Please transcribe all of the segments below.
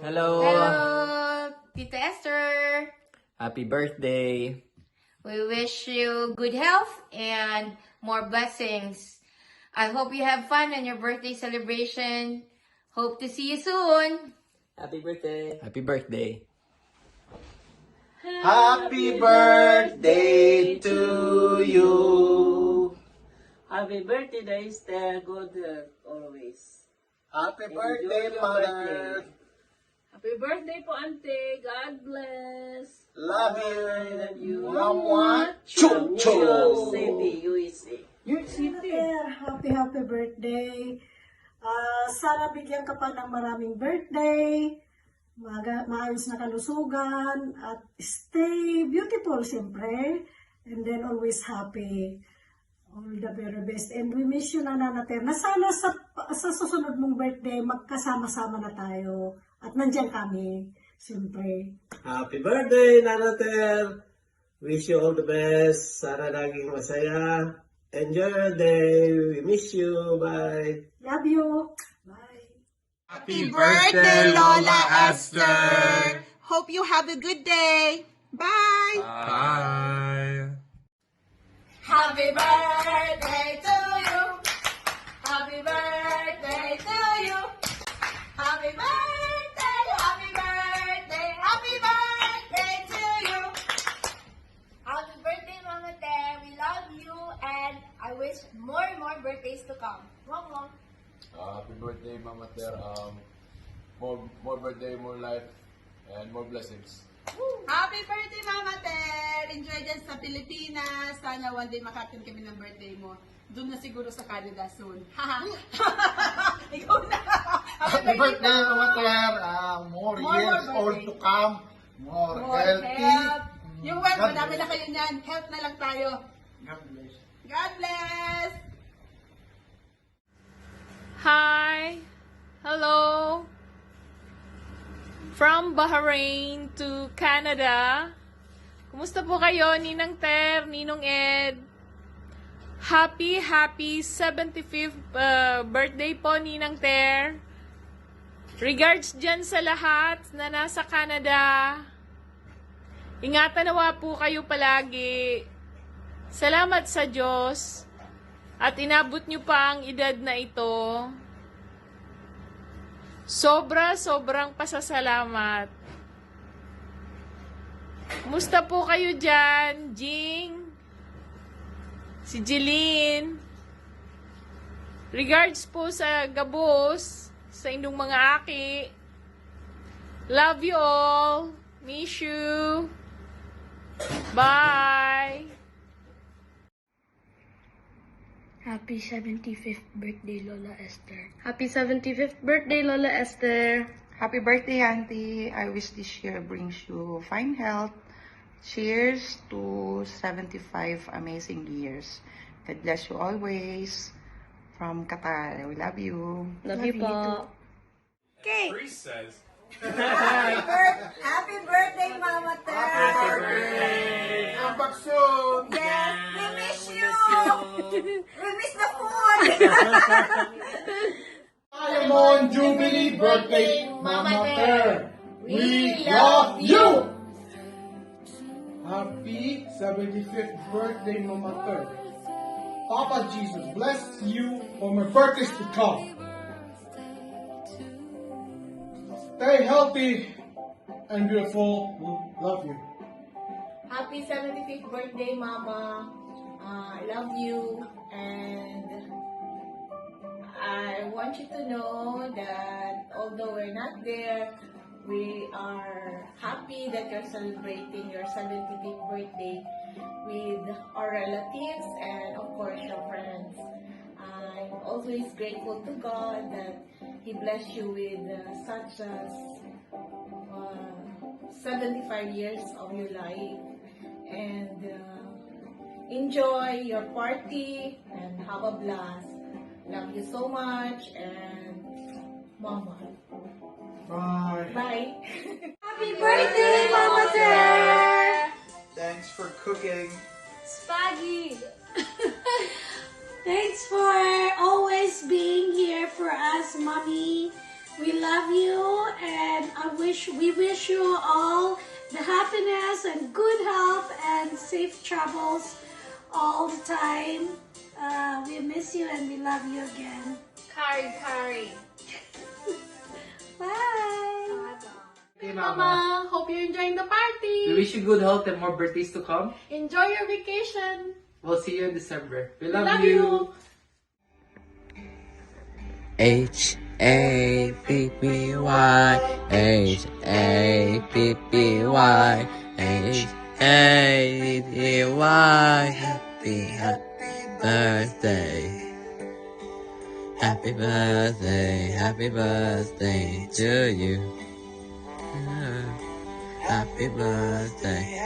Hello! Hello, Tita Esther. Happy birthday! We wish you good health and more blessings. I hope you have fun on your birthday celebration. Hope to see you soon. Happy birthday! Happy birthday! Happy birthday to you. Happy birthday, Esther. Good health always. Happy Enjoy birthday, your mother. birthday. Happy birthday po, Auntie. God bless. Love you. I love you. Mwah, From choo New York choo. City, USA. New York City. Happy birthday. Sana bigyan ka pa ng maraming birthday, maayos na kalusugan, at stay beautiful siyempre, and then always happy. All the very best. And we miss you, Nana Ter, na sana sa susunod mong birthday, magkasama-sama na tayo. At nandyan kami, siyempre. Happy birthday, Nanatel! Wish you all the best. Sana laging masaya. Enjoy your day. We miss you. Bye. Love you. Bye. Happy birthday, Lola Esther. Hope you have a good day. Bye. Bye. Happy birthday to you. Happy birthday to you. Happy birthday, happy birthday, happy birthday to you. Happy birthday, Mama Ter. We love you and I wish more and more birthdays to come. Mom. Happy birthday, Mama Ter. More birthday, more life, and more blessings. Happy birthday, Mama Ter. Enjoy dyan sa Pilipinas. Sana one day makatin kami ng birthday mo. Doon na siguro sa Canada soon. Ikaw na. Happy birthday, Mama Ter. More years old to come. More healthy. health. Yung wealth, God madami bless. na kayo niyan. Health na lang tayo. God bless. God bless. Hi! Hello! From Bahrain to Canada. Kumusta po kayo, Ninang Ter, Ninong Ed? Happy 75th birthday po, Ninang Ter. Regards dyan sa lahat na nasa Canada. Ingatan nawa po kayo palagi. Salamat sa Diyos. At inabot nyo pa ang edad na ito. Sobrang pasasalamat. Kumusta po kayo dyan, Jing? Si Jeline? Regards po sa Gabos, sa inyong mga aki. Love you all. Miss you. Bye. Happy 75th birthday, Lola Esther. Happy 75th birthday, Lola Esther. Happy birthday, Auntie. I wish this year brings you fine health. Cheers to 75 amazing years. God bless you always. From Qatar. We love you. Love you po. Okay. Happy birthday, Mama Ter. Happy birthday. Come back soon. Yes, we miss you. We miss the food. Diamond Jubilee birthday, Mama Ter. We love you. Happy 75th birthday, Mama Ter. Papa Jesus bless you for my birthdays to come. Stay healthy and beautiful. We love you. Happy 75th birthday, Mama. I love you and I want you to know that although we're not there, we are happy that you're celebrating your 75th birthday with our relatives and of course your friends. I'm always grateful to God that He blessed you with such 75 years of your life and enjoy your party and have a blast. Love you so much and Mama. Bye. Bye. Happy birthday, Mama Ter. Thanks for cooking. Spaggy. Thanks for always being here for us, Mommy. We love you and I wish we wish you all the happiness and good health and safe travels all the time. We miss you and we love you again. Kari. Bye. Hey, Mama, hope you're enjoying the We party. wish you good health and more birthdays to come. Enjoy your vacation. We'll see you in December. We Love love you. H-A-P-P-Y, H-A-P-P-Y, H-A-P-P-Y. Happy birthday. Happy birthday, happy birthday to you. Happy birthday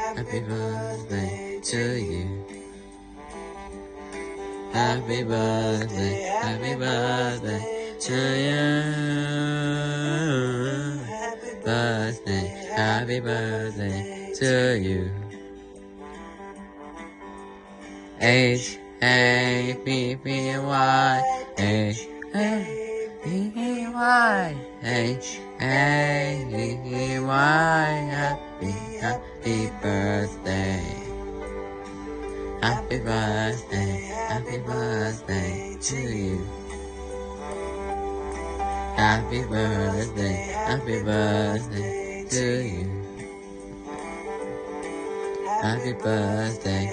to you. Happy birthday to you. Happy birthday to you. H-A-P-P-Y, H-A-P-P-Y, H-A-P-P-Y. Happy birthday. Happy birthday to you. Happy birthday to you. Happy birthday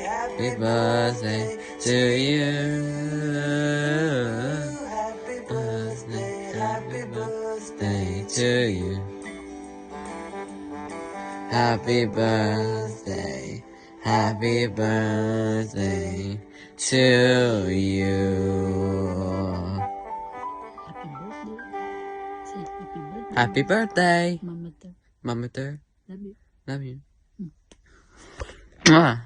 to you. Happy birthday to you. Happy birthday to you. Happy birthday, Mama Ter. Love you. Mwah.